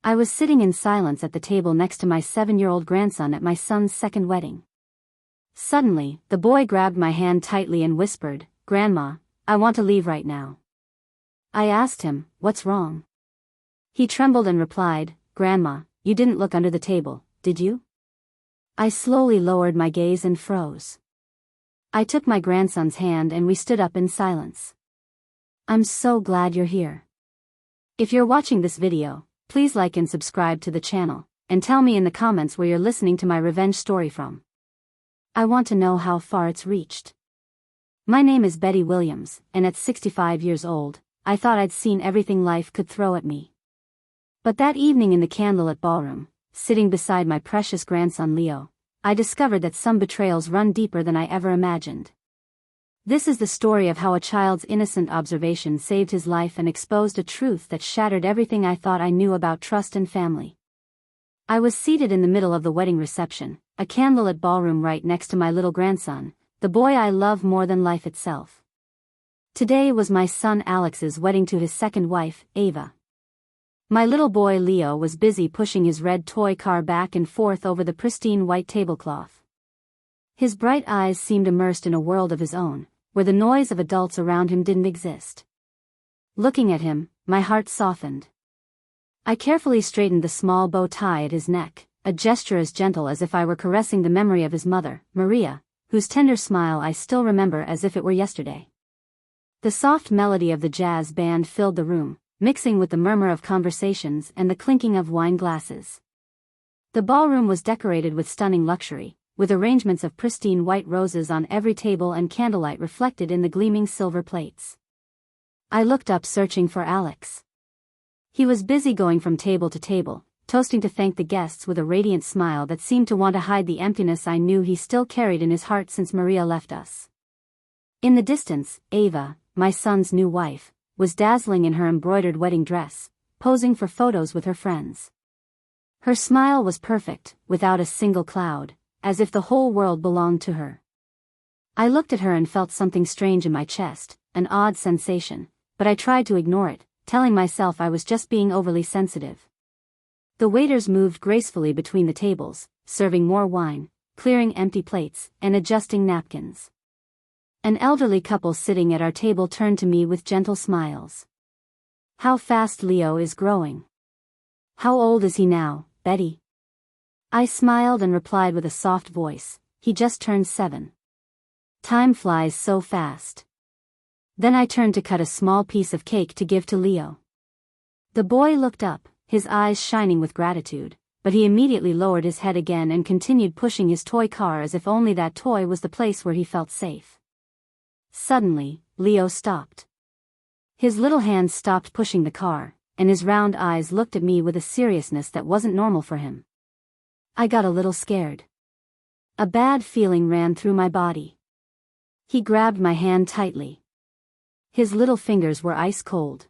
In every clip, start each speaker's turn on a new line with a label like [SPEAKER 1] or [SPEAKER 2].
[SPEAKER 1] I was sitting in silence at the table next to my 7-year-old grandson at my son's second wedding. Suddenly, the boy grabbed my hand tightly and whispered, "Grandma, I want to leave right now." I asked him, "What's wrong?" He trembled and replied, "Grandma, you didn't look under the table, did you?" I slowly lowered my gaze and froze. I took my grandson's hand and we stood up in silence. "I'm so glad you're here. If you're watching this video, please like and subscribe to the channel, and tell me in the comments where you're listening to my revenge story from. I want to know how far it's reached." My name is Betty Williams, and at 65 years old, I thought I'd seen everything life could throw at me. But that evening in the candlelit ballroom, sitting beside my precious grandson Leo, I discovered that some betrayals run deeper than I ever imagined. This is the story of how a child's innocent observation saved his life and exposed a truth that shattered everything I thought I knew about trust and family. I was seated in the middle of the wedding reception, a candlelit ballroom right next to my little grandson, the boy I love more than life itself. Today was my son Alex's wedding to his second wife, Ava. My little boy Leo was busy pushing his red toy car back and forth over the pristine white tablecloth. His bright eyes seemed immersed in a world of his own, where the noise of adults around him didn't exist. Looking at him, my heart softened. I carefully straightened the small bow tie at his neck, a gesture as gentle as if I were caressing the memory of his mother, Maria, whose tender smile I still remember as if it were yesterday. The soft melody of the jazz band filled the room, mixing with the murmur of conversations and the clinking of wine glasses. The ballroom was decorated with stunning luxury, with arrangements of pristine white roses on every table and candlelight reflected in the gleaming silver plates. I looked up searching for Alex. He was busy going from table to table, toasting to thank the guests with a radiant smile that seemed to want to hide the emptiness I knew he still carried in his heart since Maria left us. In the distance, Ava, my son's new wife, was dazzling in her embroidered wedding dress, posing for photos with her friends. Her smile was perfect, without a single cloud, as if the whole world belonged to her. I looked at her and felt something strange in my chest, an odd sensation, but I tried to ignore it, telling myself I was just being overly sensitive. The waiters moved gracefully between the tables, serving more wine, clearing empty plates, and adjusting napkins. An elderly couple sitting at our table turned to me with gentle smiles. "How fast Leo is growing. How old is he now, Betty?" I smiled and replied with a soft voice, "He just turned 7. Time flies so fast." Then I turned to cut a small piece of cake to give to Leo. The boy looked up, his eyes shining with gratitude, but he immediately lowered his head again and continued pushing his toy car as if only that toy was the place where he felt safe. Suddenly, Leo stopped. His little hands stopped pushing the car, and his round eyes looked at me with a seriousness that wasn't normal for him. I got a little scared. A bad feeling ran through my body. He grabbed my hand tightly. His little fingers were ice cold.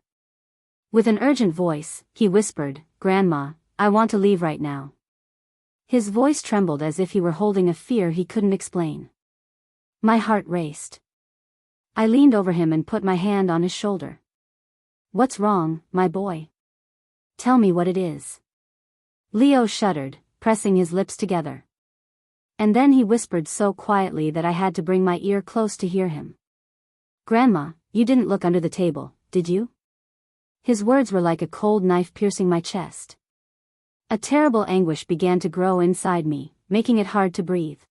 [SPEAKER 1] With an urgent voice, he whispered, "Grandma, I want to leave right now." His voice trembled as if he were holding a fear he couldn't explain. My heart raced. I leaned over him and put my hand on his shoulder. "What's wrong, my boy? Tell me what it is." Leo shuddered, pressing his lips together. And then he whispered so quietly that I had to bring my ear close to hear him. "Grandma, you didn't look under the table, did you?" His words were like a cold knife piercing my chest. A terrible anguish began to grow inside me, making it hard to breathe.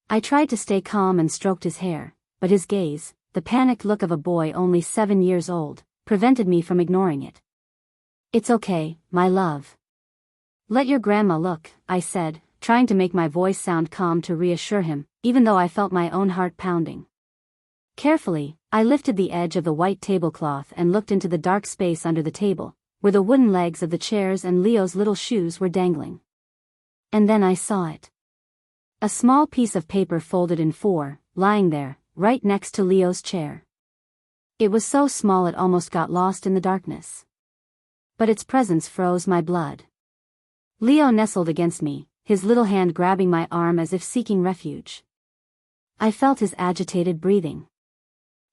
[SPEAKER 1] I tried to stay calm and stroked his hair, but his gaze, the panicked look of a boy only 7 years old, prevented me from ignoring it. "It's okay, my love. Let your grandma look," I said, trying to make my voice sound calm to reassure him, even though I felt my own heart pounding. Carefully, I lifted the edge of the white tablecloth and looked into the dark space under the table, where the wooden legs of the chairs and Leo's little shoes were dangling. And then I saw it. A small piece of paper folded in 4, lying there, right next to Leo's chair. It was so small it almost got lost in the darkness. But its presence froze my blood. Leo nestled against me, his little hand grabbing my arm as if seeking refuge. I felt his agitated breathing.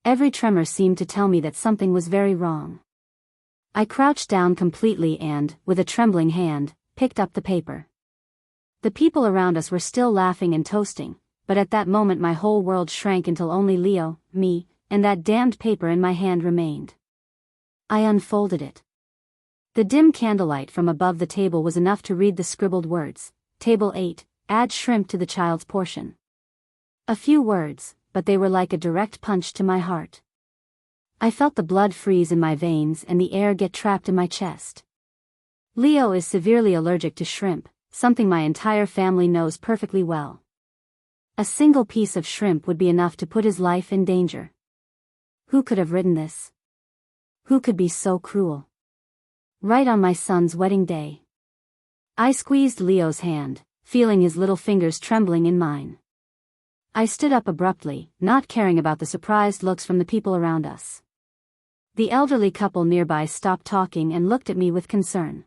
[SPEAKER 1] Every tremor seemed to tell me that something was very wrong. I crouched down completely and, with a trembling hand, picked up the paper. The people around us were still laughing and toasting, but at that moment my whole world shrank until only Leo, me, and that damned paper in my hand remained. I unfolded it. The dim candlelight from above the table was enough to read the scribbled words, Table 8, add shrimp to the child's portion. A few words, but they were like a direct punch to my heart. I felt the blood freeze in my veins and the air get trapped in my chest. Leo is severely allergic to shrimp, something my entire family knows perfectly well. A single piece of shrimp would be enough to put his life in danger. Who could have written this? Who could be so cruel? Right on my son's wedding day. I squeezed Leo's hand, feeling his little fingers trembling in mine. I stood up abruptly, not caring about the surprised looks from the people around us. The elderly couple nearby stopped talking and looked at me with concern.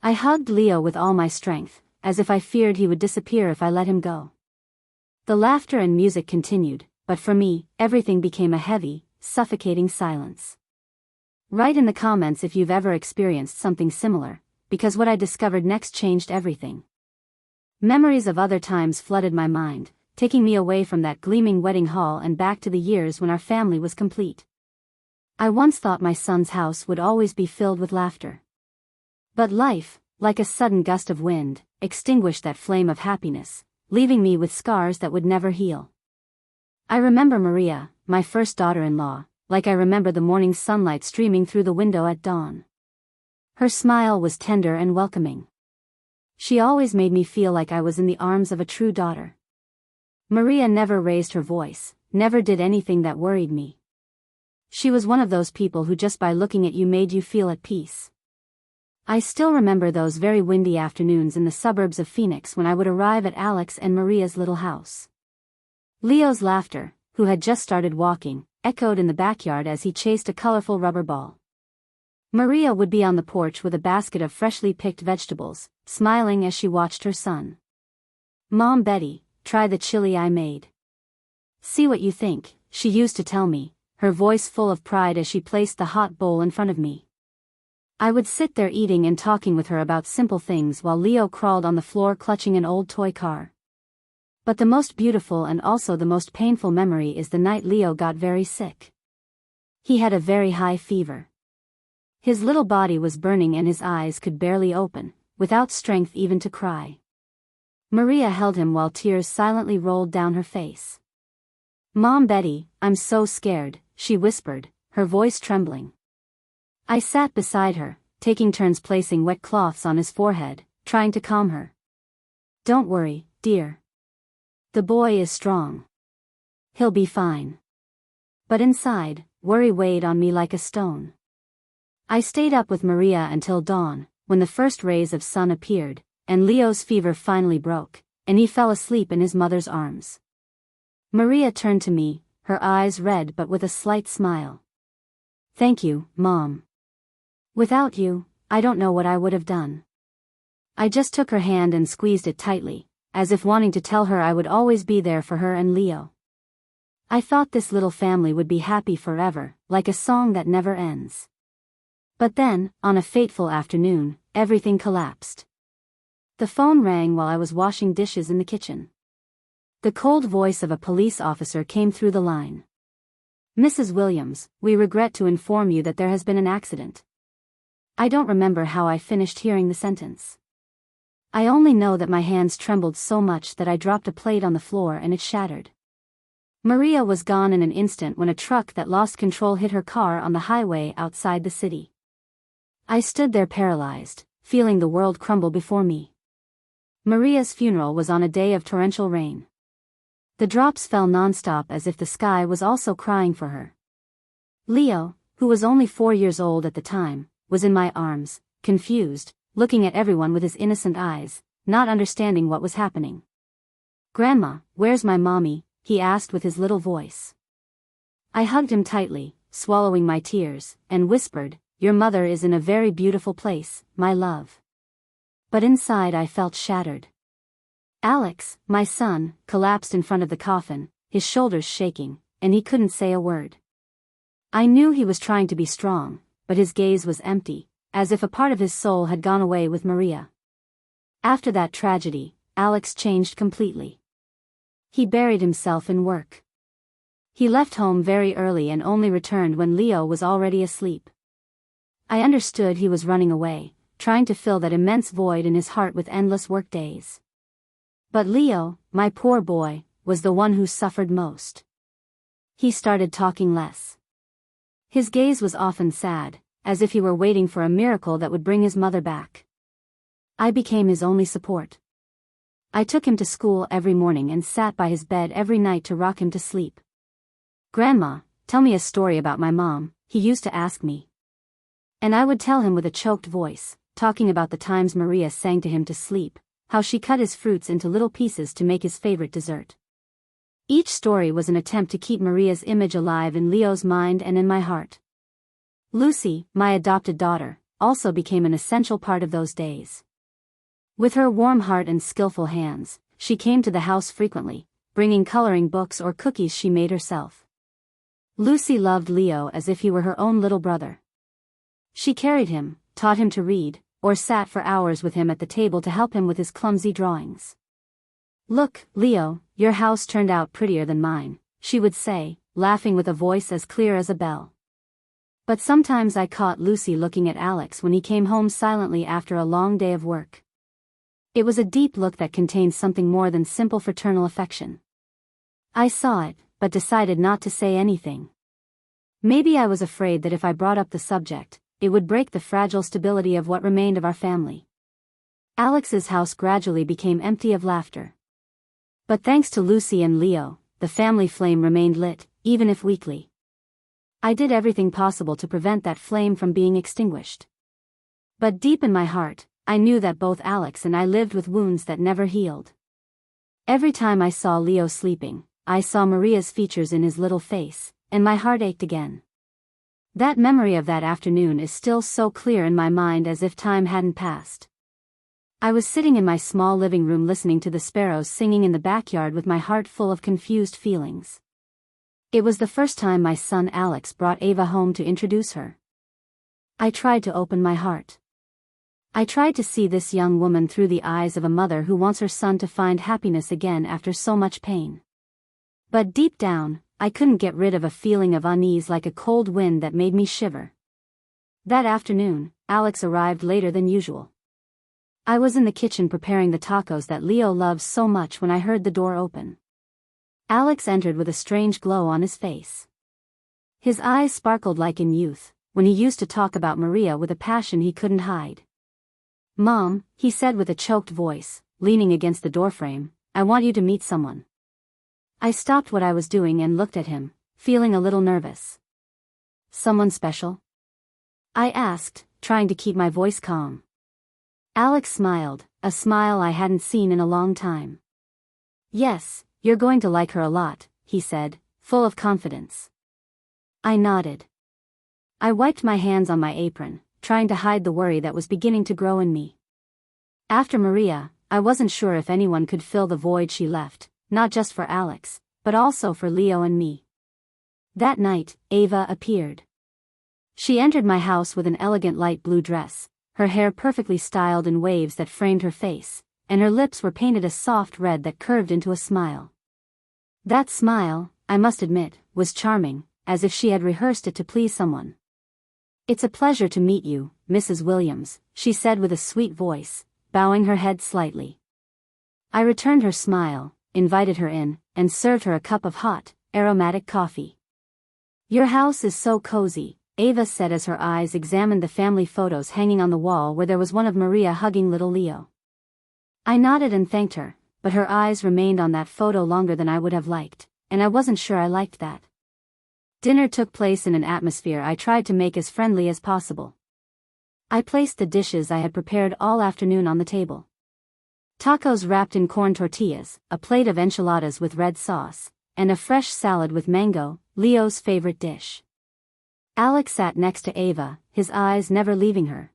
[SPEAKER 1] I hugged Leo with all my strength, as if I feared he would disappear if I let him go. The laughter and music continued, but for me, everything became a heavy, suffocating silence. Write in the comments if you've ever experienced something similar, because what I discovered next changed everything. Memories of other times flooded my mind, taking me away from that gleaming wedding hall and back to the years when our family was complete. I once thought my son's house would always be filled with laughter. But life, like a sudden gust of wind, extinguished that flame of happiness, leaving me with scars that would never heal. I remember Maria, my first daughter-in-law, like I remember the morning sunlight streaming through the window at dawn. Her smile was tender and welcoming. She always made me feel like I was in the arms of a true daughter. Maria never raised her voice, never did anything that worried me. She was one of those people who just by looking at you made you feel at peace. I still remember those very windy afternoons in the suburbs of Phoenix when I would arrive at Alex and Maria's little house. Leo's laughter, who had just started walking, echoed in the backyard as he chased a colorful rubber ball. Maria would be on the porch with a basket of freshly picked vegetables, smiling as she watched her son. "Mom, Betty, try the chili I made. See what you think," she used to tell me, her voice full of pride as she placed the hot bowl in front of me. I would sit there eating and talking with her about simple things while Leo crawled on the floor clutching an old toy car. But the most beautiful and also the most painful memory is the night Leo got very sick. He had a very high fever. His little body was burning and his eyes could barely open, without strength even to cry. Maria held him while tears silently rolled down her face. "Mom, Betty, I'm so scared," she whispered, her voice trembling. I sat beside her, taking turns placing wet cloths on his forehead, trying to calm her. "Don't worry, dear. The boy is strong. He'll be fine." But inside, worry weighed on me like a stone. I stayed up with Maria until dawn, when the first rays of sun appeared, and Leo's fever finally broke, and he fell asleep in his mother's arms. Maria turned to me, her eyes red but with a slight smile. "Thank you, Mom. Without you, I don't know what I would have done." I just took her hand and squeezed it tightly, as if wanting to tell her I would always be there for her and Leo. I thought this little family would be happy forever, like a song that never ends. But then, on a fateful afternoon, everything collapsed. The phone rang while I was washing dishes in the kitchen. The cold voice of a police officer came through the line. "Mrs. Williams, we regret to inform you that there has been an accident." I don't remember how I finished hearing the sentence. I only know that my hands trembled so much that I dropped a plate on the floor and it shattered. Maria was gone in an instant when a truck that lost control hit her car on the highway outside the city. I stood there paralyzed, feeling the world crumble before me. Maria's funeral was on a day of torrential rain. The drops fell nonstop as if the sky was also crying for her. Leo, who was only 4 years old at the time, was in my arms, confused, looking at everyone with his innocent eyes, not understanding what was happening. "Grandma, where's my mommy?" he asked with his little voice. I hugged him tightly, swallowing my tears, and whispered, "Your mother is in a very beautiful place, my love." But inside I felt shattered. Alex, my son, collapsed in front of the coffin, his shoulders shaking, and he couldn't say a word. I knew he was trying to be strong, but his gaze was empty, as if a part of his soul had gone away with Maria. After that tragedy, Alex changed completely. He buried himself in work. He left home very early and only returned when Leo was already asleep. I understood he was running away, trying to fill that immense void in his heart with endless work days. But Leo, my poor boy, was the one who suffered most. He started talking less. His gaze was often sad, as if he were waiting for a miracle that would bring his mother back. I became his only support. I took him to school every morning and sat by his bed every night to rock him to sleep. "Grandma, tell me a story about my mom," he used to ask me. And I would tell him with a choked voice, talking about the times Maria sang to him to sleep, how she cut his fruits into little pieces to make his favorite dessert. Each story was an attempt to keep Maria's image alive in Leo's mind and in my heart. Lucy, my adopted daughter, also became an essential part of those days. With her warm heart and skillful hands, she came to the house frequently, bringing coloring books or cookies she made herself. Lucy loved Leo as if he were her own little brother. She carried him, taught him to read, or sat for hours with him at the table to help him with his clumsy drawings. "Look, Leo, your house turned out prettier than mine," she would say, laughing with a voice as clear as a bell. But sometimes I caught Lucy looking at Alex when he came home silently after a long day of work. It was a deep look that contained something more than simple fraternal affection. I saw it, but decided not to say anything. Maybe I was afraid that if I brought up the subject, it would break the fragile stability of what remained of our family. Alex's house gradually became empty of laughter. But thanks to Lucy and Leo, the family flame remained lit, even if weakly. I did everything possible to prevent that flame from being extinguished. But deep in my heart, I knew that both Alex and I lived with wounds that never healed. Every time I saw Leo sleeping, I saw Maria's features in his little face, and my heart ached again. That memory of that afternoon is still so clear in my mind as if time hadn't passed. I was sitting in my small living room listening to the sparrows singing in the backyard with my heart full of confused feelings. It was the first time my son Alex brought Ava home to introduce her. I tried to open my heart. I tried to see this young woman through the eyes of a mother who wants her son to find happiness again after so much pain. But deep down, I couldn't get rid of a feeling of unease like a cold wind that made me shiver. That afternoon, Alex arrived later than usual. I was in the kitchen preparing the tacos that Leo loves so much when I heard the door open. Alex entered with a strange glow on his face. His eyes sparkled like in youth, when he used to talk about Maria with a passion he couldn't hide. "Mom," he said with a choked voice, leaning against the doorframe, "I want you to meet someone." I stopped what I was doing and looked at him, feeling a little nervous. "Someone special?" I asked, trying to keep my voice calm. Alex smiled, a smile I hadn't seen in a long time. "Yes, you're going to like her a lot," he said, full of confidence. I nodded. I wiped my hands on my apron, trying to hide the worry that was beginning to grow in me. After Maria, I wasn't sure if anyone could fill the void she left, not just for Alex, but also for Leo and me. That night, Ava appeared. She entered my house with an elegant light blue dress, her hair perfectly styled in waves that framed her face, and her lips were painted a soft red that curved into a smile. That smile, I must admit, was charming, as if she had rehearsed it to please someone. "It's a pleasure to meet you, Mrs. Williams," she said with a sweet voice, bowing her head slightly. I returned her smile, invited her in, and served her a cup of hot, aromatic coffee. "Your house is so cozy," Ava said as her eyes examined the family photos hanging on the wall where there was one of Maria hugging little Leo. I nodded and thanked her, but her eyes remained on that photo longer than I would have liked, and I wasn't sure I liked that. Dinner took place in an atmosphere I tried to make as friendly as possible. I placed the dishes I had prepared all afternoon on the table. Tacos wrapped in corn tortillas, a plate of enchiladas with red sauce, and a fresh salad with mango, Leo's favorite dish. Alex sat next to Ava, his eyes never leaving her.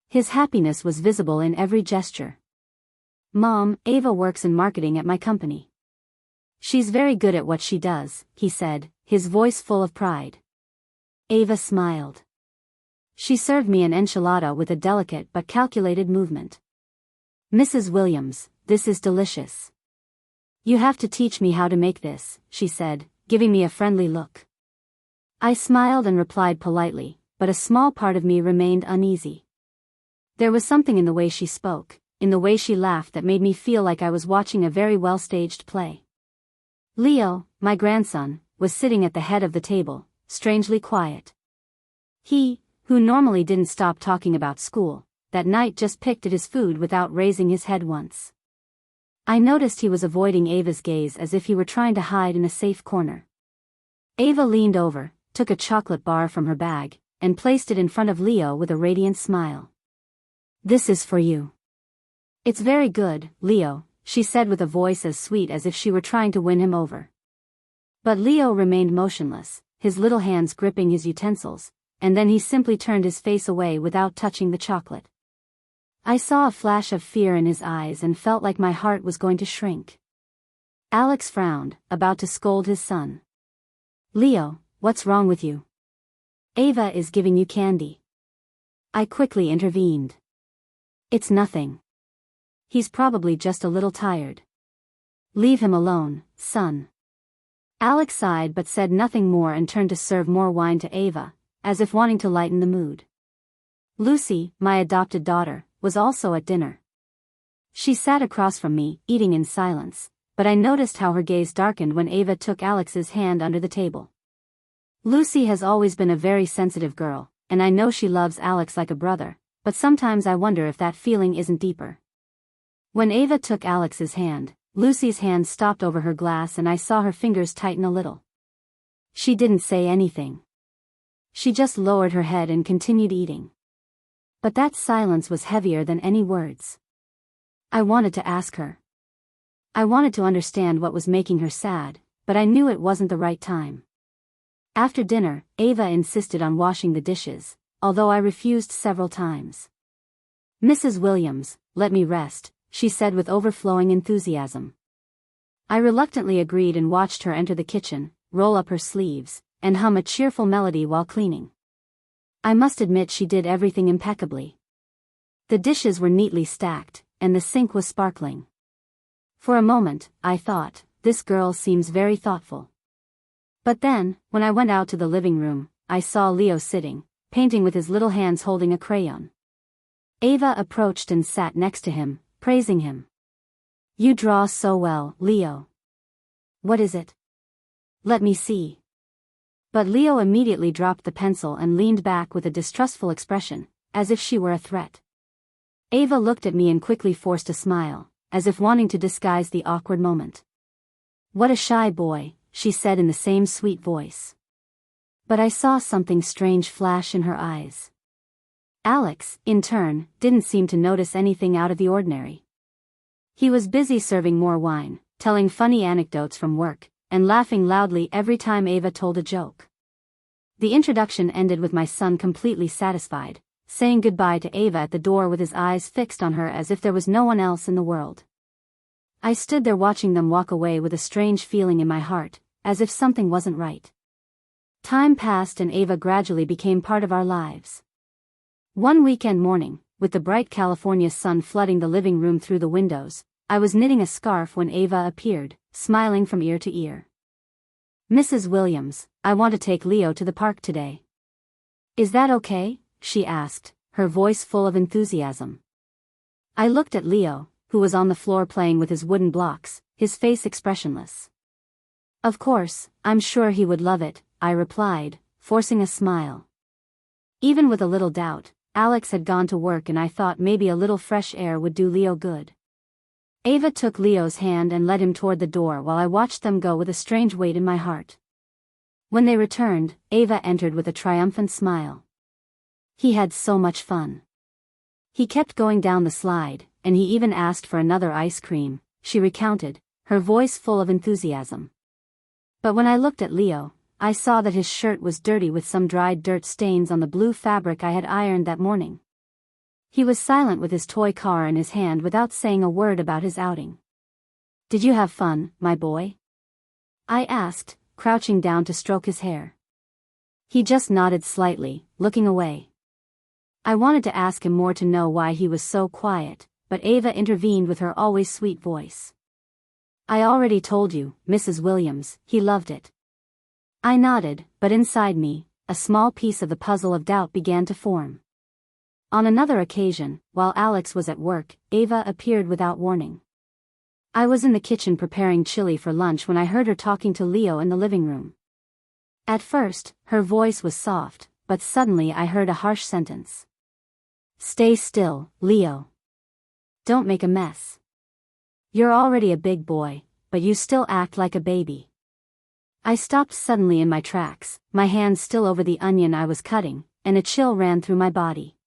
[SPEAKER 1] His happiness was visible in every gesture. "Mom, Ava works in marketing at my company. She's very good at what she does," he said, his voice full of pride. Ava smiled. She served me an enchilada with a delicate but calculated movement. "Mrs. Williams, this is delicious. You have to teach me how to make this," she said, giving me a friendly look. I smiled and replied politely, but a small part of me remained uneasy. There was something in the way she spoke, in the way she laughed, that made me feel like I was watching a very well-staged play. Leo, my grandson, was sitting at the head of the table, strangely quiet. He, who normally didn't stop talking about school, that night just picked at his food without raising his head once. I noticed he was avoiding Ava's gaze as if he were trying to hide in a safe corner. Ava leaned over, took a chocolate bar from her bag, and placed it in front of Leo with a radiant smile. "This is for you." "It's very good, Leo," she said with a voice as sweet as if she were trying to win him over. But Leo remained motionless, his little hands gripping his utensils, and then he simply turned his face away without touching the chocolate. I saw a flash of fear in his eyes and felt like my heart was going to shrink. Alex frowned, about to scold his son. "Leo, what's wrong with you? Ava is giving you candy." I quickly intervened. "It's nothing. He's probably just a little tired. Leave him alone, son." Alex sighed but said nothing more and turned to serve more wine to Ava, as if wanting to lighten the mood. Lucy, my adopted daughter, was also at dinner. She sat across from me, eating in silence, but I noticed how her gaze darkened when Ava took Alex's hand under the table. Lucy has always been a very sensitive girl, and I know she loves Alex like a brother, but sometimes I wonder if that feeling isn't deeper. When Ava took Alex's hand, Lucy's hand stopped over her glass and I saw her fingers tighten a little. She didn't say anything. She just lowered her head and continued eating. But that silence was heavier than any words. I wanted to ask her. I wanted to understand what was making her sad, but I knew it wasn't the right time. After dinner, Ava insisted on washing the dishes, although I refused several times. "Mrs. Williams, let me rest," she said with overflowing enthusiasm. I reluctantly agreed and watched her enter the kitchen, roll up her sleeves, and hum a cheerful melody while cleaning. I must admit she did everything impeccably. The dishes were neatly stacked, and the sink was sparkling. For a moment, I thought, this girl seems very thoughtful. But then, when I went out to the living room, I saw Leo sitting, painting with his little hands holding a crayon. Ava approached and sat next to him, praising him. "You draw so well, Leo." "What is it?" "Let me see." But Leo immediately dropped the pencil and leaned back with a distrustful expression, as if she were a threat. Ava looked at me and quickly forced a smile, as if wanting to disguise the awkward moment. "What a shy boy," she said in the same sweet voice. But I saw something strange flash in her eyes. Alex, in turn, didn't seem to notice anything out of the ordinary. He was busy serving more wine, telling funny anecdotes from work, and laughing loudly every time Ava told a joke. The introduction ended with my son completely satisfied, saying goodbye to Ava at the door with his eyes fixed on her as if there was no one else in the world. I stood there watching them walk away with a strange feeling in my heart, as if something wasn't right. Time passed and Ava gradually became part of our lives. One weekend morning, with the bright California sun flooding the living room through the windows, I was knitting a scarf when Ava appeared, smiling from ear to ear. "Mrs. Williams, I want to take Leo to the park today." "Is that okay?" she asked, her voice full of enthusiasm. I looked at Leo, who was on the floor playing with his wooden blocks, his face expressionless. "Of course, I'm sure he would love it," I replied, forcing a smile. Even with a little doubt, Alex had gone to work and I thought maybe a little fresh air would do Leo good. Ava took Leo's hand and led him toward the door while I watched them go with a strange weight in my heart. When they returned, Ava entered with a triumphant smile. "He had so much fun. He kept going down the slide, and he even asked for another ice cream," she recounted, her voice full of enthusiasm. But when I looked at Leo, I saw that his shirt was dirty with some dried dirt stains on the blue fabric I had ironed that morning. He was silent with his toy car in his hand without saying a word about his outing. "Did you have fun, my boy?" I asked, crouching down to stroke his hair. He just nodded slightly, looking away. I wanted to ask him more to know why he was so quiet, but Ava intervened with her always sweet voice. I already told you, Mrs. Williams, he loved it. I nodded, but inside me, a small piece of the puzzle of doubt began to form. On another occasion, while Alex was at work, Ava appeared without warning. I was in the kitchen preparing chili for lunch when I heard her talking to Leo in the living room. At first, her voice was soft, but suddenly I heard a harsh sentence. Stay still, Leo. Don't make a mess. You're already a big boy, but you still act like a baby. I stopped suddenly in my tracks, my hand still over the onion I was cutting, and a chill ran through my body.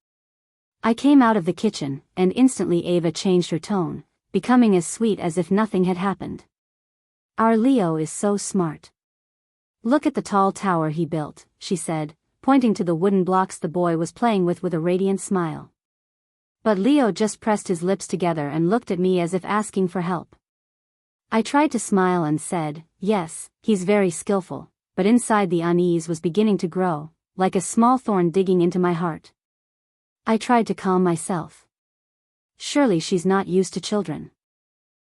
[SPEAKER 1] I came out of the kitchen, and instantly Ava changed her tone, becoming as sweet as if nothing had happened. Our Leo is so smart. Look at the tall tower he built, she said, pointing to the wooden blocks the boy was playing with a radiant smile. But Leo just pressed his lips together and looked at me as if asking for help. I tried to smile and said, yes, he's very skillful, but inside the unease was beginning to grow, like a small thorn digging into my heart. I tried to calm myself. Surely she's not used to children.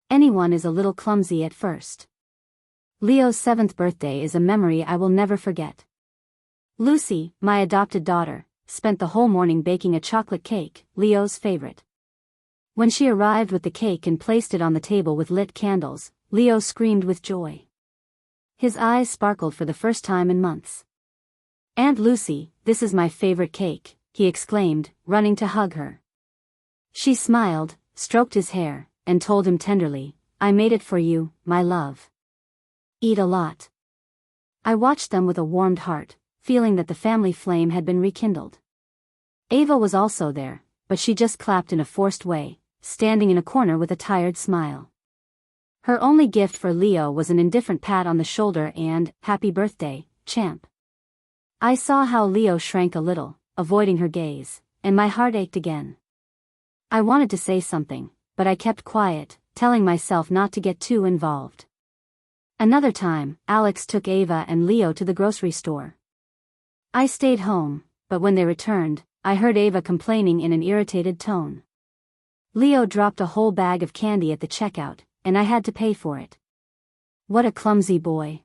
[SPEAKER 1] Anyone is a little clumsy at first. Leo's 7th birthday is a memory I will never forget. Lucy, my adopted daughter, spent the whole morning baking a chocolate cake, Leo's favorite. When she arrived with the cake and placed it on the table with lit candles, Leo screamed with joy. His eyes sparkled for the first time in months. Aunt Lucy, this is my favorite cake, he exclaimed, running to hug her. She smiled, stroked his hair, and told him tenderly, I made it for you, my love. Eat a lot. I watched them with a warmed heart, feeling that the family flame had been rekindled. Ava was also there, but she just clapped in a forced way, standing in a corner with a tired smile. Her only gift for Leo was an indifferent pat on the shoulder and, happy birthday, champ. I saw how Leo shrank a little, avoiding her gaze, and my heart ached again. I wanted to say something, but I kept quiet, telling myself not to get too involved. Another time, Alex took Ava and Leo to the grocery store. I stayed home, but when they returned, I heard Ava complaining in an irritated tone. Leo dropped a whole bag of candy at the checkout, and I had to pay for it. What a clumsy boy.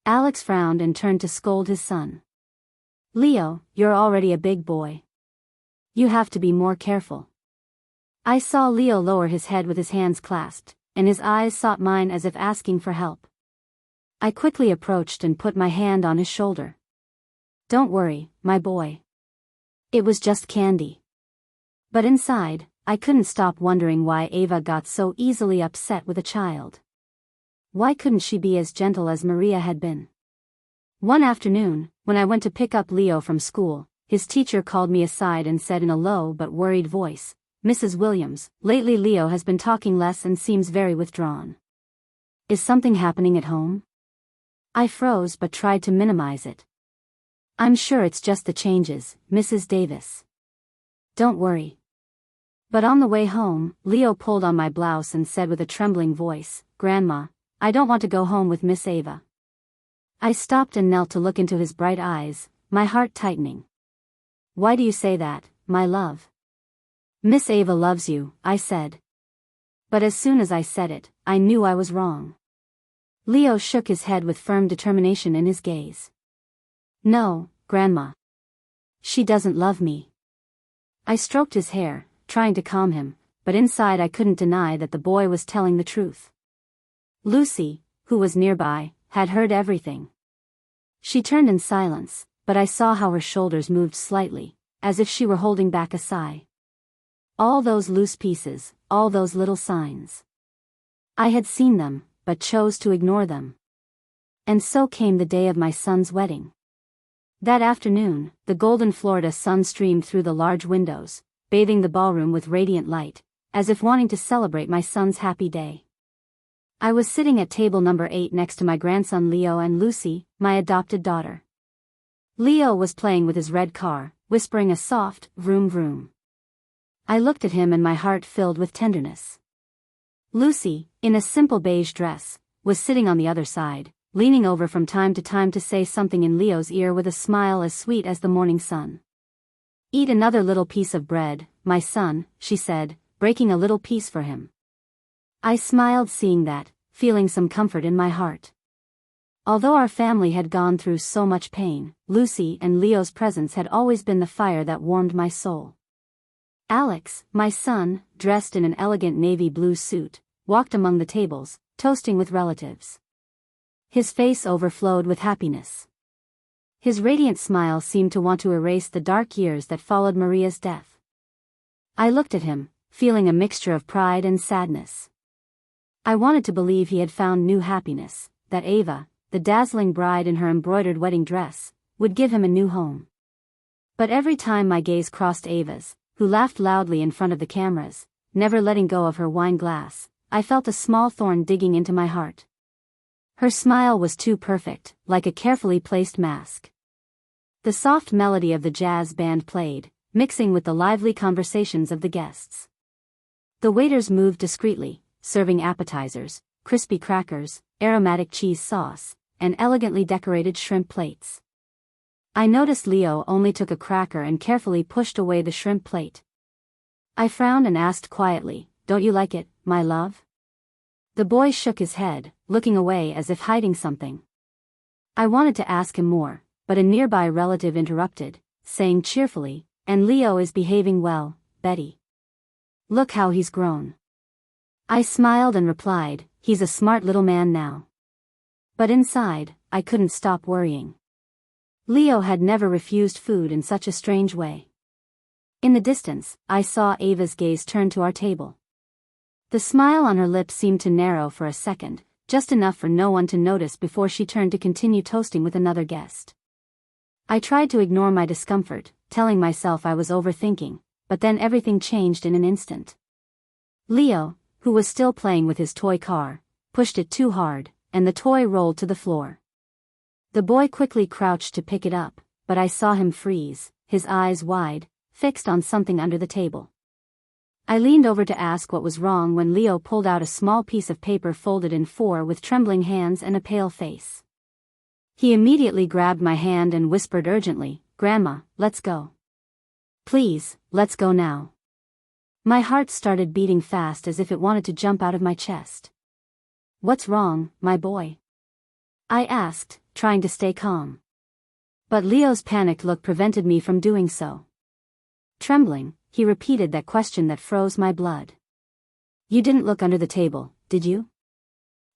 [SPEAKER 1] Alex frowned and turned to scold his son. Leo, you're already a big boy. You have to be more careful. I saw Leo lower his head with his hands clasped, and his eyes sought mine as if asking for help. I quickly approached and put my hand on his shoulder. Don't worry, my boy. It was just candy. But inside, I couldn't stop wondering why Ava got so easily upset with a child. Why couldn't she be as gentle as Maria had been? One afternoon, when I went to pick up Leo from school, his teacher called me aside and said in a low but worried voice, Mrs. Williams, lately Leo has been talking less and seems very withdrawn. Is something happening at home? I froze but tried to minimize it. I'm sure it's just the changes, Mrs. Davis. Don't worry. But on the way home, Leo pulled on my blouse and said with a trembling voice, Grandma, I don't want to go home with Miss Ava. I stopped and knelt to look into his bright eyes, my heart tightening. Why do you say that, my love? Miss Ava loves you, I said. But as soon as I said it, I knew I was wrong. Leo shook his head with firm determination in his gaze. No, Grandma. She doesn't love me. I stroked his hair, trying to calm him, but inside I couldn't deny that the boy was telling the truth. Lucy, who was nearby, had heard everything. She turned in silence, but I saw how her shoulders moved slightly, as if she were holding back a sigh. All those loose pieces, all those little signs. I had seen them, but chose to ignore them. And so came the day of my son's wedding. That afternoon, the golden Florida sun streamed through the large windows, bathing the ballroom with radiant light, as if wanting to celebrate my son's happy day. I was sitting at table number 8 next to my grandson Leo and Lucy, my adopted daughter. Leo was playing with his red car, whispering a soft, vroom vroom. I looked at him and my heart filled with tenderness. Lucy, in a simple beige dress, was sitting on the other side, leaning over from time to say something in Leo's ear with a smile as sweet as the morning sun. Eat another little piece of bread, my son, she said, breaking a little piece for him. I smiled seeing that, feeling some comfort in my heart. Although our family had gone through so much pain, Lucy and Leo's presence had always been the fire that warmed my soul. Alex, my son, dressed in an elegant navy blue suit, walked among the tables, toasting with relatives. His face overflowed with happiness. His radiant smile seemed to want to erase the dark years that followed Maria's death. I looked at him, feeling a mixture of pride and sadness. I wanted to believe he had found new happiness, that Ava, the dazzling bride in her embroidered wedding dress, would give him a new home. But every time my gaze crossed Ava's, who laughed loudly in front of the cameras, never letting go of her wine glass, I felt a small thorn digging into my heart. Her smile was too perfect, like a carefully placed mask. The soft melody of the jazz band played, mixing with the lively conversations of the guests. The waiters moved discreetly, serving appetizers, crispy crackers, aromatic cheese sauce, and elegantly decorated shrimp plates. I noticed Leo only took a cracker and carefully pushed away the shrimp plate. I frowned and asked quietly, "Don't you like it, my love?" The boy shook his head, looking away as if hiding something. I wanted to ask him more, but a nearby relative interrupted, saying cheerfully, "And Leo is behaving well, Betty. Look how he's grown." I smiled and replied, "He's a smart little man now." But inside, I couldn't stop worrying. Leo had never refused food in such a strange way. In the distance, I saw Ava's gaze turn to our table. The smile on her lips seemed to narrow for a second, just enough for no one to notice before she turned to continue toasting with another guest. I tried to ignore my discomfort, telling myself I was overthinking, but then everything changed in an instant. Leo, who was still playing with his toy car, pushed it too hard, and the toy rolled to the floor. The boy quickly crouched to pick it up, but I saw him freeze, his eyes wide, fixed on something under the table. I leaned over to ask what was wrong when Leo pulled out a small piece of paper folded in four with trembling hands and a pale face. He immediately grabbed my hand and whispered urgently, "Grandma, let's go. Please, let's go now." My heart started beating fast as if it wanted to jump out of my chest. "What's wrong, my boy?" I asked, trying to stay calm. But Leo's panicked look prevented me from doing so. Trembling, he repeated that question that froze my blood. "You didn't look under the table, did you?"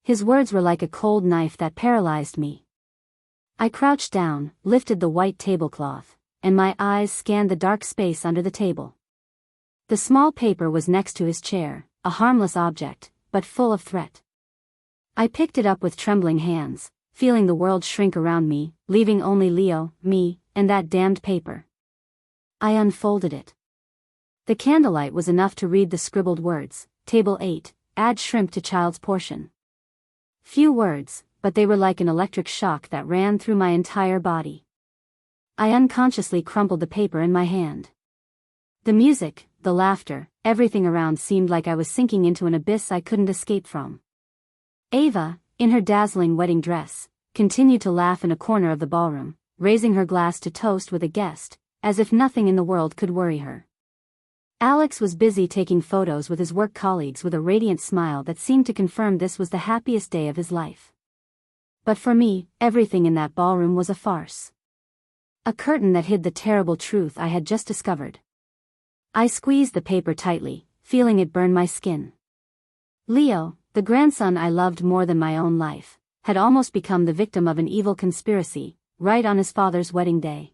[SPEAKER 1] His words were like a cold knife that paralyzed me. I crouched down, lifted the white tablecloth, and my eyes scanned the dark space under the table. The small paper was next to his chair, a harmless object, but full of threat. I picked it up with trembling hands, feeling the world shrink around me, leaving only Leo, me, and that damned paper. I unfolded it. The candlelight was enough to read the scribbled words, "Table 8, add shrimp to child's portion." Few words, but they were like an electric shock that ran through my entire body. I unconsciously crumpled the paper in my hand. The music, the laughter, everything around seemed like I was sinking into an abyss I couldn't escape from. Ava, in her dazzling wedding dress, continued to laugh in a corner of the ballroom, raising her glass to toast with a guest, as if nothing in the world could worry her. Alex was busy taking photos with his work colleagues with a radiant smile that seemed to confirm this was the happiest day of his life. But for me, everything in that ballroom was a farce. A curtain that hid the terrible truth I had just discovered. I squeezed the paper tightly, feeling it burn my skin. Leo, the grandson I loved more than my own life, had almost become the victim of an evil conspiracy, right on his father's wedding day.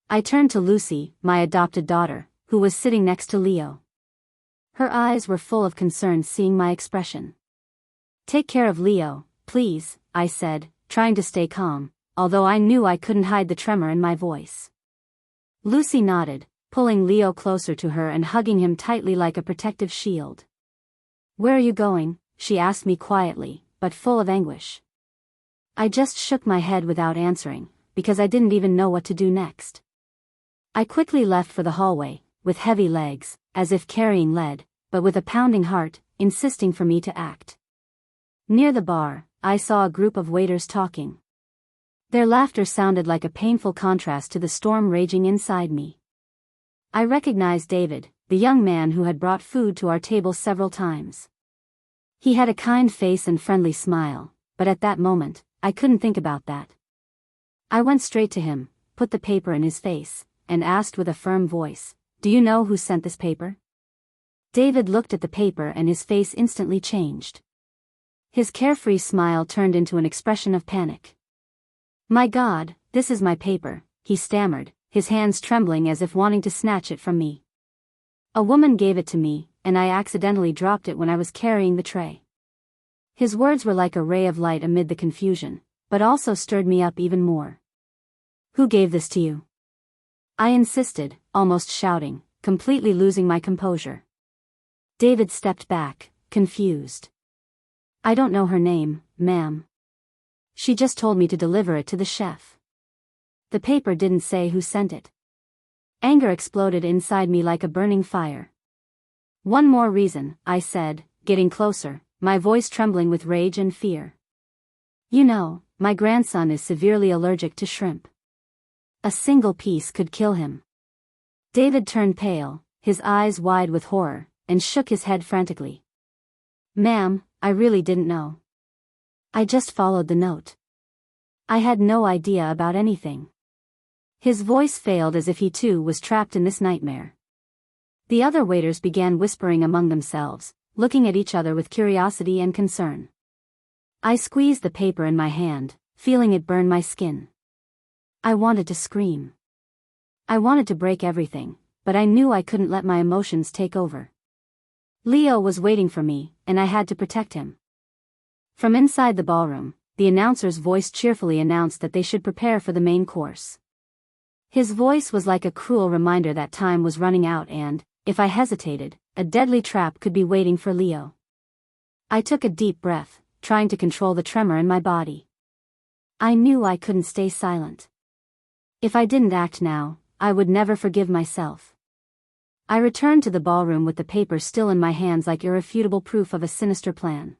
[SPEAKER 1] I turned to Lucy, my adopted daughter, who was sitting next to Leo. Her eyes were full of concern seeing my expression. "Take care of Leo, please," I said, trying to stay calm, although I knew I couldn't hide the tremor in my voice. Lucy nodded, pulling Leo closer to her and hugging him tightly like a protective shield. "Where are you going?" she asked me quietly, but full of anguish. I just shook my head without answering, because I didn't even know what to do next. I quickly left for the hallway, with heavy legs, as if carrying lead, but with a pounding heart, insisting for me to act. Near the bar, I saw a group of waiters talking. Their laughter sounded like a painful contrast to the storm raging inside me. I recognized David, the young man who had brought food to our table several times. He had a kind face and friendly smile, but at that moment, I couldn't think about that. I went straight to him, put the paper in his face, and asked with a firm voice, "Do you know who sent this paper?" David looked at the paper and his face instantly changed. His carefree smile turned into an expression of panic. "My God, this is my paper," he stammered, his hands trembling as if wanting to snatch it from me. "A woman gave it to me, and I accidentally dropped it when I was carrying the tray." His words were like a ray of light amid the confusion, but also stirred me up even more. "Who gave this to you?" I insisted, almost shouting, completely losing my composure. David stepped back, confused. "I don't know her name, ma'am. She just told me to deliver it to the chef." The paper didn't say who sent it. Anger exploded inside me like a burning fire. "One more reason," I said, getting closer, my voice trembling with rage and fear. "You know, my grandson is severely allergic to shrimp. A single piece could kill him." David turned pale, his eyes wide with horror, and shook his head frantically. "Ma'am, I really didn't know. I just followed the note. I had no idea about anything." His voice failed as if he too was trapped in this nightmare. The other waiters began whispering among themselves, looking at each other with curiosity and concern. I squeezed the paper in my hand, feeling it burn my skin. I wanted to scream. I wanted to break everything, but I knew I couldn't let my emotions take over. Leo was waiting for me, and I had to protect him. From inside the ballroom, the announcer's voice cheerfully announced that they should prepare for the main course. His voice was like a cruel reminder that time was running out and, if I hesitated, a deadly trap could be waiting for Leo. I took a deep breath, trying to control the tremor in my body. I knew I couldn't stay silent. If I didn't act now, I would never forgive myself. I returned to the ballroom with the paper still in my hands like irrefutable proof of a sinister plan.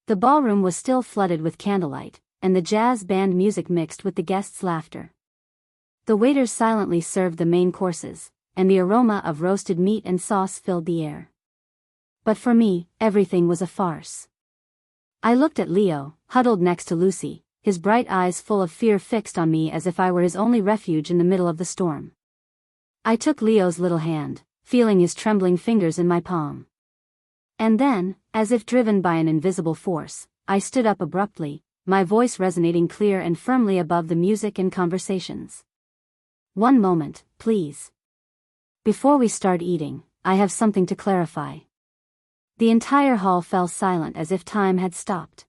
[SPEAKER 1] The ballroom was still flooded with candlelight, and the jazz band music mixed with the guests' laughter. The waiters silently served the main courses, and the aroma of roasted meat and sauce filled the air. But for me, everything was a farce. I looked at Leo, huddled next to Lucy, his bright eyes full of fear fixed on me as if I were his only refuge in the middle of the storm. I took Leo's little hand, feeling his trembling fingers in my palm. And then, as if driven by an invisible force, I stood up abruptly, my voice resonating clear and firmly above the music and conversations. "One moment, please. Before we start eating, I have something to clarify." The entire hall fell silent as if time had stopped.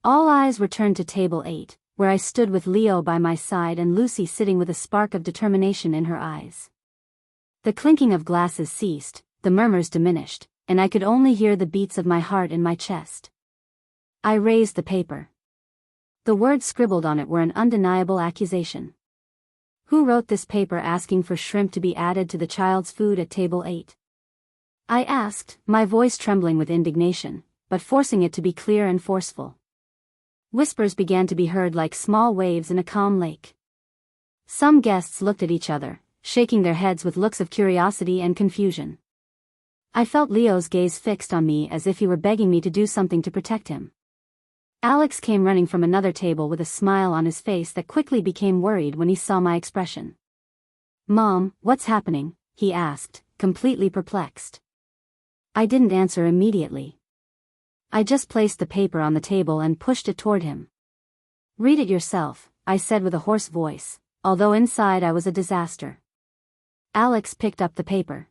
[SPEAKER 1] All eyes were turned to table 8, where I stood with Leo by my side and Lucy sitting with a spark of determination in her eyes. The clinking of glasses ceased, the murmurs diminished, and I could only hear the beats of my heart in my chest. I raised the paper. The words scribbled on it were an undeniable accusation. "Who wrote this paper asking for shrimp to be added to the child's food at table 8? I asked, my voice trembling with indignation, but forcing it to be clear and forceful. Whispers began to be heard like small waves in a calm lake. Some guests looked at each other, shaking their heads with looks of curiosity and confusion. I felt Leo's gaze fixed on me as if he were begging me to do something to protect him. Alex came running from another table with a smile on his face that quickly became worried when he saw my expression. "Mom, what's happening?" he asked, completely perplexed. I didn't answer immediately. I just placed the paper on the table and pushed it toward him. "Read it yourself," I said with a hoarse voice, although inside I was a disaster. Alex picked up the paper.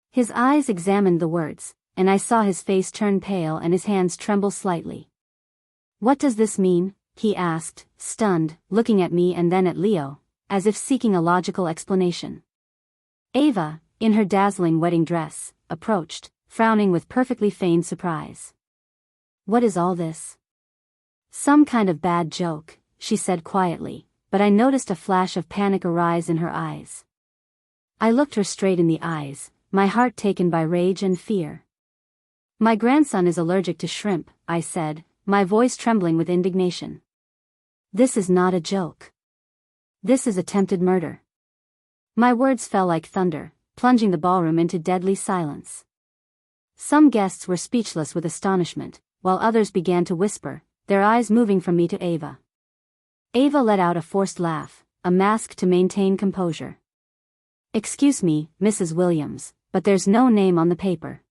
[SPEAKER 1] His eyes examined the words, and I saw his face turn pale and his hands tremble slightly. "What does this mean?" he asked, stunned, looking at me and then at Leo, as if seeking a logical explanation. Ava, in her dazzling wedding dress, approached, frowning with perfectly feigned surprise. "What is all this?" "Some kind of bad joke," she said quietly, but I noticed a flash of panic arise in her eyes. I looked her straight in the eyes, my heart taken by rage and fear. "My grandson is allergic to shrimp," I said, my voice trembling with indignation. "This is not a joke. This is attempted murder." My words fell like thunder, plunging the ballroom into deadly silence. Some guests were speechless with astonishment, while others began to whisper, their eyes moving from me to Ava. Ava let out a forced laugh, a mask to maintain composure. "Excuse me, Mrs. Williams, but there's no name on the paper."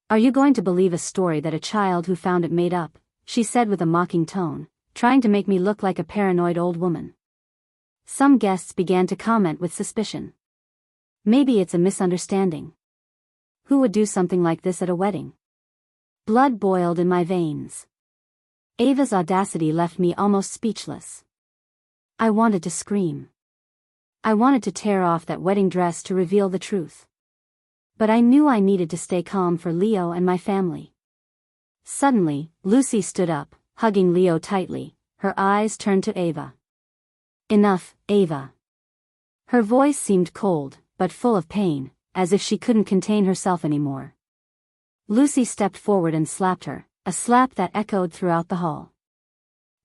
[SPEAKER 1] "Are you going to believe a story that a child who found it made up?" she said with a mocking tone, trying to make me look like a paranoid old woman. Some guests began to comment with suspicion. "Maybe it's a misunderstanding. Who would do something like this at a wedding?" Blood boiled in my veins. Ava's audacity left me almost speechless. I wanted to scream. I wanted to tear off that wedding dress to reveal the truth. But I knew I needed to stay calm for Leo and my family. Suddenly, Lucy stood up, hugging Leo tightly, her eyes turned to Ava. "Enough, Ava." Her voice seemed cold, but full of pain, as if she couldn't contain herself anymore. Lucy stepped forward and slapped her, a slap that echoed throughout the hall.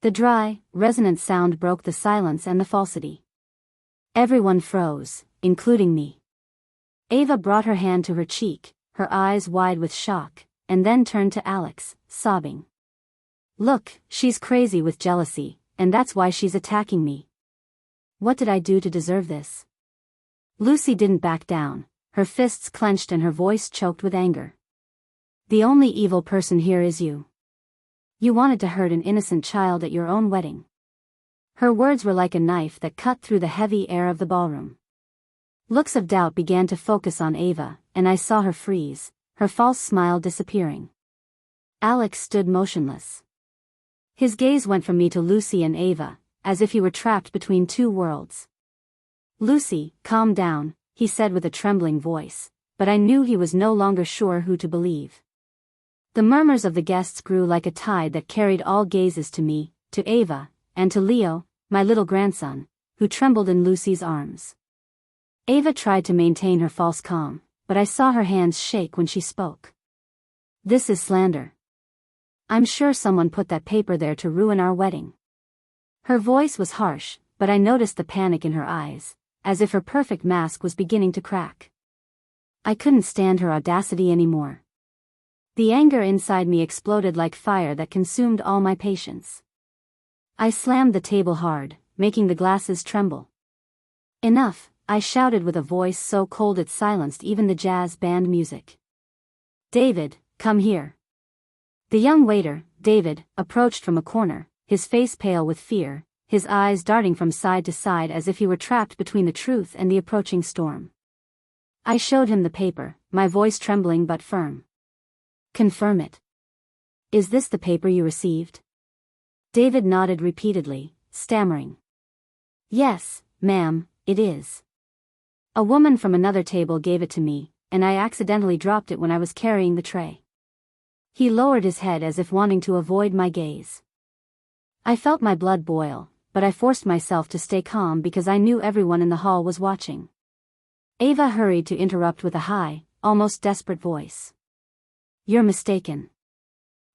[SPEAKER 1] The dry, resonant sound broke the silence and the falsity. Everyone froze, including me. Ava brought her hand to her cheek, her eyes wide with shock, and then turned to Alex, sobbing. "Look, she's crazy with jealousy, and that's why she's attacking me. What did I do to deserve this?" Lucy didn't back down, her fists clenched and her voice choked with anger. "The only evil person here is you. You wanted to hurt an innocent child at your own wedding." Her words were like a knife that cut through the heavy air of the ballroom. Looks of doubt began to focus on Ava, and I saw her freeze, her false smile disappearing. Alex stood motionless. His gaze went from me to Lucy and Ava, as if he were trapped between two worlds. "Lucy, calm down," he said with a trembling voice, but I knew he was no longer sure who to believe. The murmurs of the guests grew like a tide that carried all gazes to me, to Ava, and to Leo, my little grandson, who trembled in Lucy's arms. Ava tried to maintain her false calm, but I saw her hands shake when she spoke. "This is slander. I'm sure someone put that paper there to ruin our wedding." Her voice was harsh, but I noticed the panic in her eyes, as if her perfect mask was beginning to crack. I couldn't stand her audacity anymore. The anger inside me exploded like fire that consumed all my patience. I slammed the table hard, making the glasses tremble. "Enough," I shouted with a voice so cold it silenced even the jazz band music. "David, come here." The young waiter, David, approached from a corner, his face pale with fear, his eyes darting from side to side as if he were trapped between the truth and the approaching storm. I showed him the paper, my voice trembling but firm. "Confirm it. Is this the paper you received?" David nodded repeatedly, stammering. "Yes, ma'am, it is. A woman from another table gave it to me, and I accidentally dropped it when I was carrying the tray." He lowered his head as if wanting to avoid my gaze. I felt my blood boil, but I forced myself to stay calm because I knew everyone in the hall was watching. Ava hurried to interrupt with a high, almost desperate voice. "You're mistaken.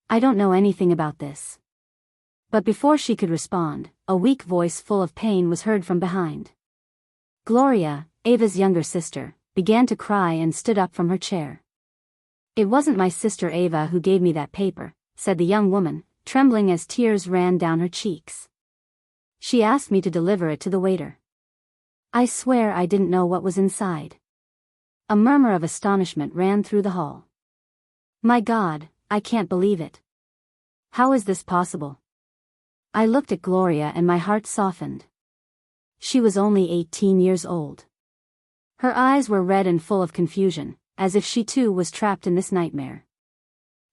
[SPEAKER 1] I don't know anything about this." But before she could respond, a weak voice full of pain was heard from behind. Gloria, Ava's younger sister, began to cry and stood up from her chair. "It wasn't my sister Ava who gave me that paper," said the young woman, trembling as tears ran down her cheeks. "She asked me to deliver it to the waiter. I swear I didn't know what was inside." A murmur of astonishment ran through the hall. "My God, I can't believe it. How is this possible?" I looked at Gloria and my heart softened. She was only 18 years old. Her eyes were red and full of confusion, as if she too was trapped in this nightmare.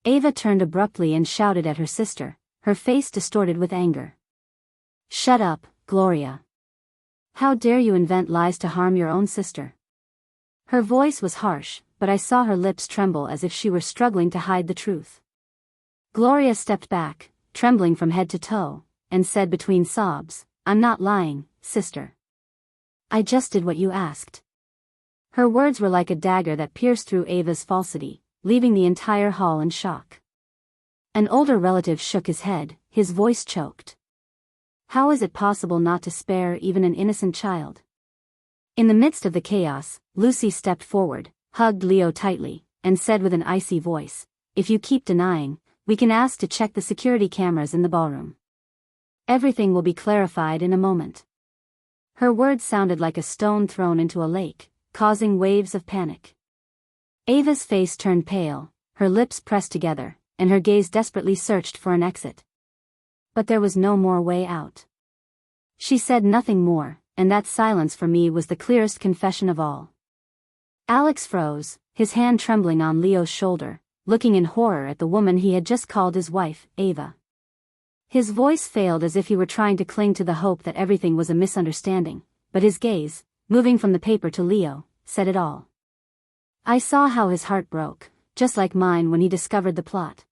[SPEAKER 1] Ava turned abruptly and shouted at her sister, her face distorted with anger. "Shut up, Gloria. How dare you invent lies to harm your own sister?" Her voice was harsh, but I saw her lips tremble as if she were struggling to hide the truth. Gloria stepped back, trembling from head to toe, and said between sobs, "I'm not lying, sister. I just did what you asked." Her words were like a dagger that pierced through Ava's falsity, leaving the entire hall in shock. An older relative shook his head, his voice choked. "How is it possible not to spare even an innocent child? In the midst of the chaos, Lucy stepped forward, hugged Leo tightly, and said with an icy voice, "If you keep denying, we can ask to check the security cameras in the ballroom. Everything will be clarified in a moment." Her words sounded like a stone thrown into a lake, causing waves of panic. Ava's face turned pale, her lips pressed together, and her gaze desperately searched for an exit. But there was no more way out. She said nothing more, and that silence for me was the clearest confession of all. Alex froze, his hand trembling on Leo's shoulder, looking in horror at the woman he had just called his wife, Ava. His voice failed as if he were trying to cling to the hope that everything was a misunderstanding, but his gaze, moving from the paper to Leo, said it all. I saw how his heart broke, just like mine when he discovered the plot.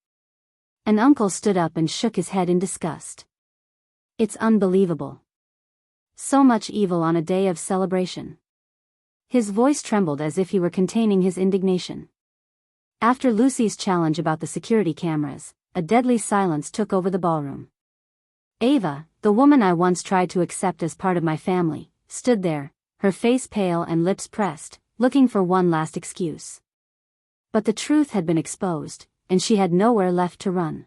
[SPEAKER 1] An uncle stood up and shook his head in disgust. It's unbelievable. So much evil on a day of celebration. His voice trembled as if he were containing his indignation. After Lucy's challenge about the security cameras, a deadly silence took over the ballroom. Ava, the woman I once tried to accept as part of my family, stood there, her face pale and lips pressed, looking for one last excuse. But the truth had been exposed, and she had nowhere left to run.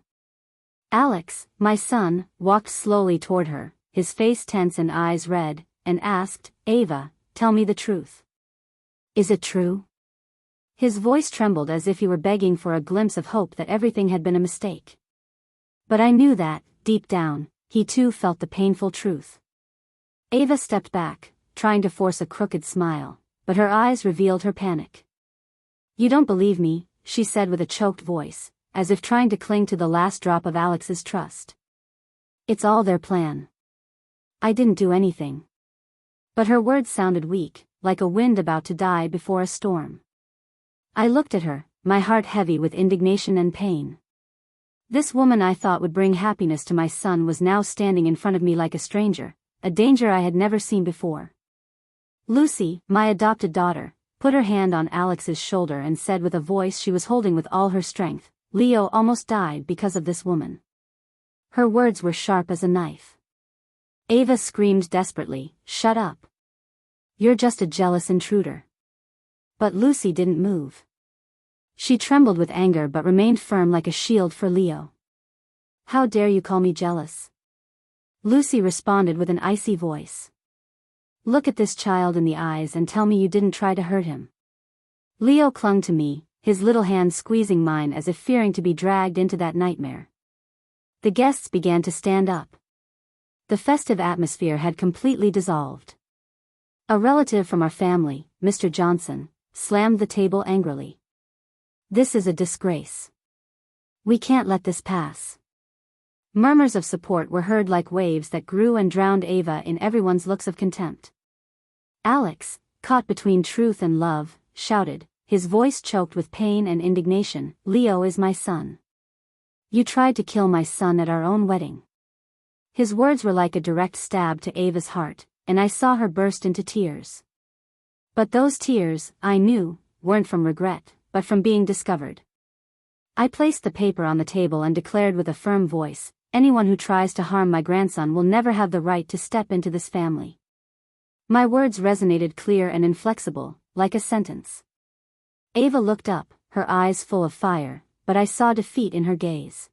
[SPEAKER 1] Alex, my son, walked slowly toward her, his face tense and eyes red, and asked, "Ava, tell me the truth. Is it true?" His voice trembled as if he were begging for a glimpse of hope that everything had been a mistake. But I knew that, deep down, he too felt the painful truth. Ava stepped back, trying to force a crooked smile, but her eyes revealed her panic. "You don't believe me," she said with a choked voice, as if trying to cling to the last drop of Alex's trust. "It's all their plan. I didn't do anything." But her words sounded weak, like a wind about to die before a storm. I looked at her, my heart heavy with indignation and pain. This woman I thought would bring happiness to my son was now standing in front of me like a stranger, a danger I had never seen before. Lucy, my adopted daughter, put her hand on Alex's shoulder and said with a voice she was holding with all her strength, "Leo almost died because of this woman." Her words were sharp as a knife. Ava screamed desperately, "Shut up. You're just a jealous intruder." But Lucy didn't move. She trembled with anger but remained firm like a shield for Leo. "How dare you call me jealous?" Lucy responded with an icy voice. "Look at this child in the eyes and tell me you didn't try to hurt him." Leo clung to me, his little hand squeezing mine as if fearing to be dragged into that nightmare. The guests began to stand up. The festive atmosphere had completely dissolved. A relative from our family, Mr. Johnson, slammed the table angrily. "This is a disgrace. We can't let this pass." Murmurs of support were heard like waves that grew and drowned Ava in everyone's looks of contempt. Alex, caught between truth and love, shouted, his voice choked with pain and indignation, "Leo is my son. You tried to kill my son at our own wedding." His words were like a direct stab to Ava's heart, and I saw her burst into tears. But those tears, I knew, weren't from regret, but from being discovered. I placed the paper on the table and declared with a firm voice, "Anyone who tries to harm my grandson will never have the right to step into this family." My words resonated clear and inflexible, like a sentence. Ava looked up, her eyes full of fire, but I saw defeat in her gaze.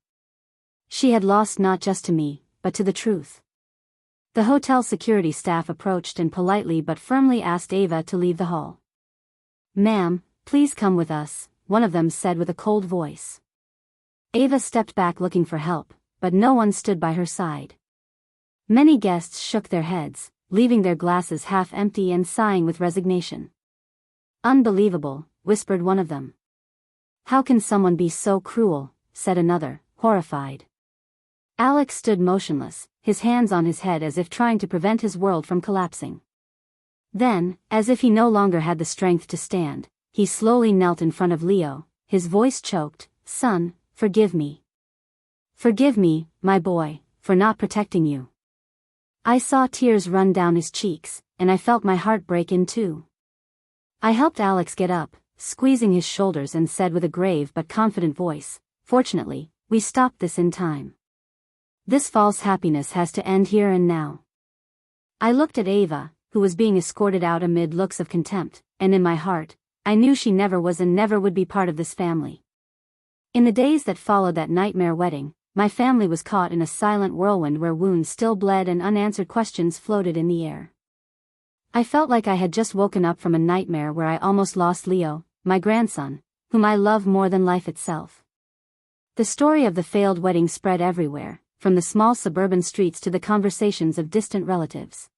[SPEAKER 1] She had lost not just to me, but to the truth. The hotel security staff approached and politely but firmly asked Ava to leave the hall. "Ma'am, please come with us," one of them said with a cold voice. Ava stepped back looking for help, but no one stood by her side. Many guests shook their heads, leaving their glasses half empty and sighing with resignation. "Unbelievable," whispered one of them. "How can someone be so cruel?" said another, horrified. Alex stood motionless, his hands on his head as if trying to prevent his world from collapsing. Then, as if he no longer had the strength to stand, he slowly knelt in front of Leo, his voice choked, "Son, forgive me. Forgive me, my boy, for not protecting you." I saw tears run down his cheeks, and I felt my heart break in two. I helped Alex get up, squeezing his shoulders, and said with a grave but confident voice, "Fortunately, we stopped this in time. This false happiness has to end here and now." I looked at Ava, who was being escorted out amid looks of contempt, and in my heart, I knew she never was and never would be part of this family. In the days that followed that nightmare wedding, my family was caught in a silent whirlwind where wounds still bled and unanswered questions floated in the air. I felt like I had just woken up from a nightmare where I almost lost Leo, my grandson, whom I love more than life itself. The story of the failed wedding spread everywhere, from the small suburban streets to the conversations of distant relatives.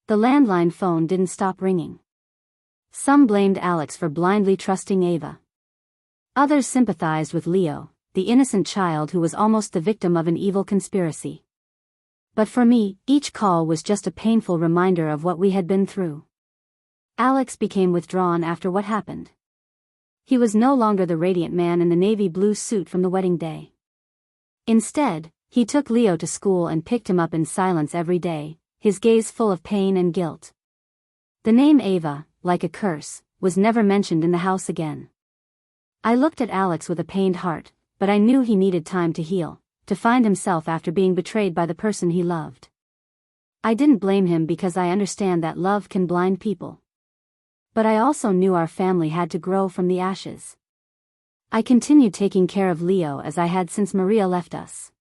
[SPEAKER 1] The landline phone didn't stop ringing. Some blamed Alex for blindly trusting Ava. Others sympathized with Leo, the innocent child who was almost the victim of an evil conspiracy. But for me, each call was just a painful reminder of what we had been through. Alex became withdrawn after what happened. He was no longer the radiant man in the navy blue suit from the wedding day. Instead, he took Leo to school and picked him up in silence every day, his gaze full of pain and guilt. The name Ava, like a curse, was never mentioned in the house again. I looked at Alex with a pained heart, but I knew he needed time to heal, to find himself after being betrayed by the person he loved. I didn't blame him because I understand that love can blind people. But I also knew our family had to grow from the ashes. I continued taking care of Leo as I had since Maria left us.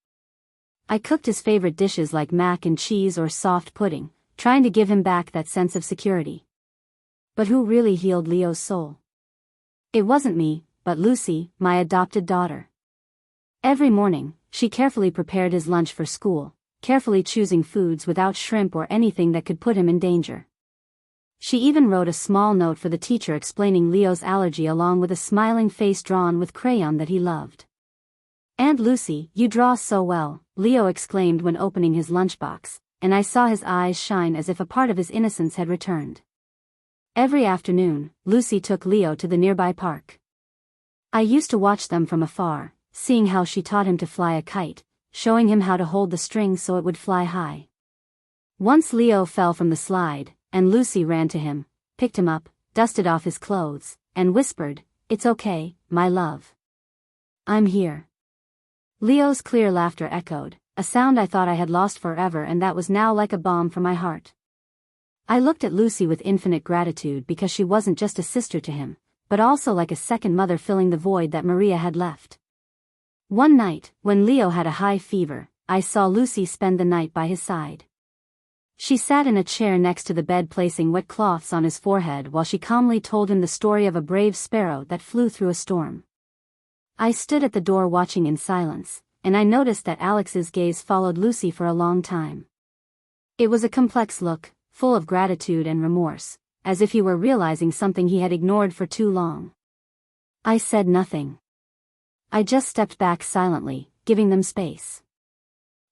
[SPEAKER 1] I cooked his favorite dishes like mac and cheese or soft pudding, trying to give him back that sense of security. But who really healed Leo's soul? It wasn't me, but Lucy, my adopted daughter. Every morning, she carefully prepared his lunch for school, carefully choosing foods without shrimp or anything that could put him in danger. She even wrote a small note for the teacher explaining Leo's allergy along with a smiling face drawn with crayon that he loved. "Aunt Lucy, you draw so well," Leo exclaimed when opening his lunchbox, and I saw his eyes shine as if a part of his innocence had returned. Every afternoon, Lucy took Leo to the nearby park. I used to watch them from afar, seeing how she taught him to fly a kite, showing him how to hold the string so it would fly high. Once Leo fell from the slide, and Lucy ran to him, picked him up, dusted off his clothes, and whispered, "It's okay, my love. I'm here." Leo's clear laughter echoed, a sound I thought I had lost forever and that was now like a balm for my heart. I looked at Lucy with infinite gratitude because she wasn't just a sister to him, but also like a second mother filling the void that Maria had left. One night, when Leo had a high fever, I saw Lucy spend the night by his side. She sat in a chair next to the bed placing wet cloths on his forehead while she calmly told him the story of a brave sparrow that flew through a storm. I stood at the door watching in silence, and I noticed that Alex's gaze followed Lucy for a long time. It was a complex look, full of gratitude and remorse, as if he were realizing something he had ignored for too long. I said nothing. I just stepped back silently, giving them space.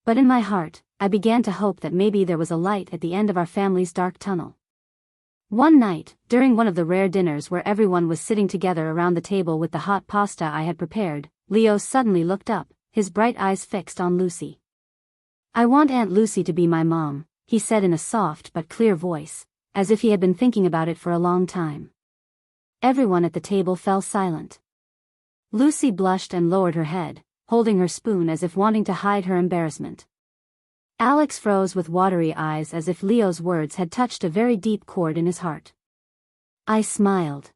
[SPEAKER 1] But in my heart, I began to hope that maybe there was a light at the end of our family's dark tunnel. One night, during one of the rare dinners where everyone was sitting together around the table with the hot pasta I had prepared, Leo suddenly looked up, his bright eyes fixed on Lucy. "I want Aunt Lucy to be my mom," he said in a soft but clear voice, as if he had been thinking about it for a long time. Everyone at the table fell silent. Lucy blushed and lowered her head, holding her spoon as if wanting to hide her embarrassment. Alex froze with watery eyes as if Leo's words had touched a very deep chord in his heart. I smiled.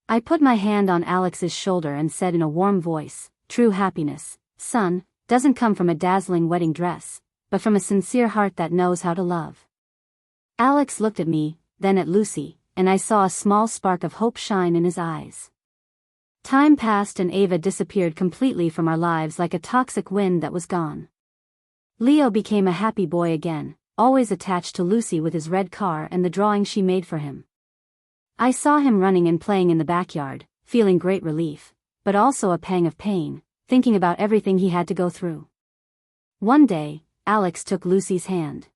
[SPEAKER 1] I put my hand on Alex's shoulder and said in a warm voice, "True happiness, son, doesn't come from a dazzling wedding dress, but from a sincere heart that knows how to love." Alex looked at me, then at Lucy, and I saw a small spark of hope shine in his eyes. Time passed and Ava disappeared completely from our lives like a toxic wind that was gone. Leo became a happy boy again, always attached to Lucy with his red car and the drawing she made for him. I saw him running and playing in the backyard, feeling great relief, but also a pang of pain, thinking about everything he had to go through. One day, Alex took Lucy's hand.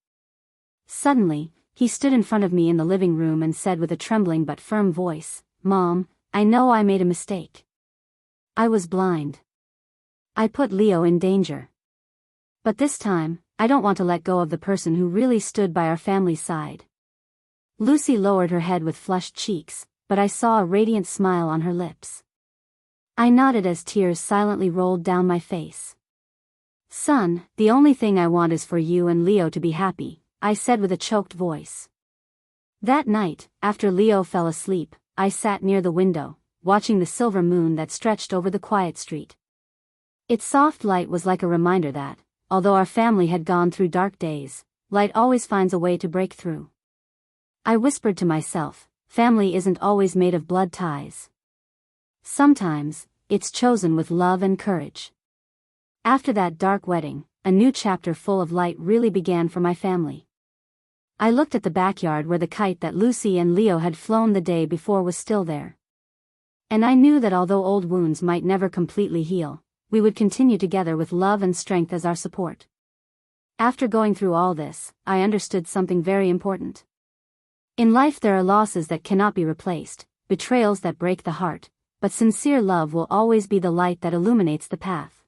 [SPEAKER 1] Suddenly, he stood in front of me in the living room and said with a trembling but firm voice, "Mom, I know I made a mistake. I was blind. I put Leo in danger. But this time, I don't want to let go of the person who really stood by our family's side." Lucy lowered her head with flushed cheeks, but I saw a radiant smile on her lips. I nodded as tears silently rolled down my face. "Son, the only thing I want is for you and Leo to be happy," I said with a choked voice. That night, after Leo fell asleep, I sat near the window, watching the silver moon that stretched over the quiet street. Its soft light was like a reminder that, although our family had gone through dark days, light always finds a way to break through. I whispered to myself, family isn't always made of blood ties. Sometimes, it's chosen with love and courage. After that dark wedding, a new chapter full of light really began for my family. I looked at the backyard where the kite that Lucy and Leo had flown the day before was still there. And I knew that although old wounds might never completely heal, we would continue together with love and strength as our support. After going through all this, I understood something very important. In life there are losses that cannot be replaced, betrayals that break the heart, but sincere love will always be the light that illuminates the path.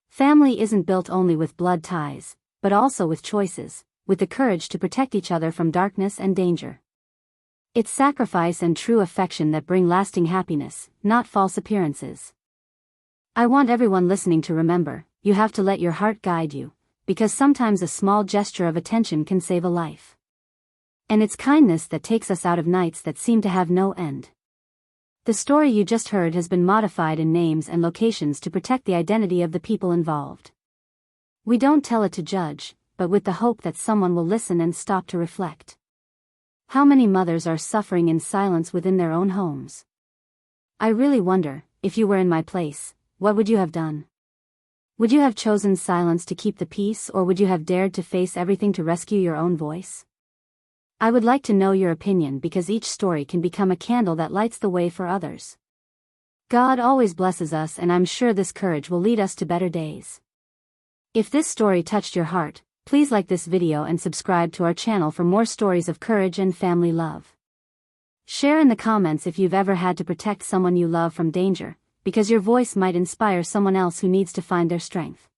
[SPEAKER 1] Family isn't built only with blood ties, but also with choices, with the courage to protect each other from darkness and danger. It's sacrifice and true affection that bring lasting happiness, not false appearances. I want everyone listening to remember, you have to let your heart guide you, because sometimes a small gesture of attention can save a life. And it's kindness that takes us out of nights that seem to have no end. The story you just heard has been modified in names and locations to protect the identity of the people involved. We don't tell it to judge, but with the hope that someone will listen and stop to reflect. How many mothers are suffering in silence within their own homes? I really wonder, if you were in my place, what would you have done? Would you have chosen silence to keep the peace, or would you have dared to face everything to rescue your own voice? I would like to know your opinion, because each story can become a candle that lights the way for others. God always blesses us, and I'm sure this courage will lead us to better days. If this story touched your heart, please like this video and subscribe to our channel for more stories of courage and family love. Share in the comments if you've ever had to protect someone you love from danger, because your voice might inspire someone else who needs to find their strength.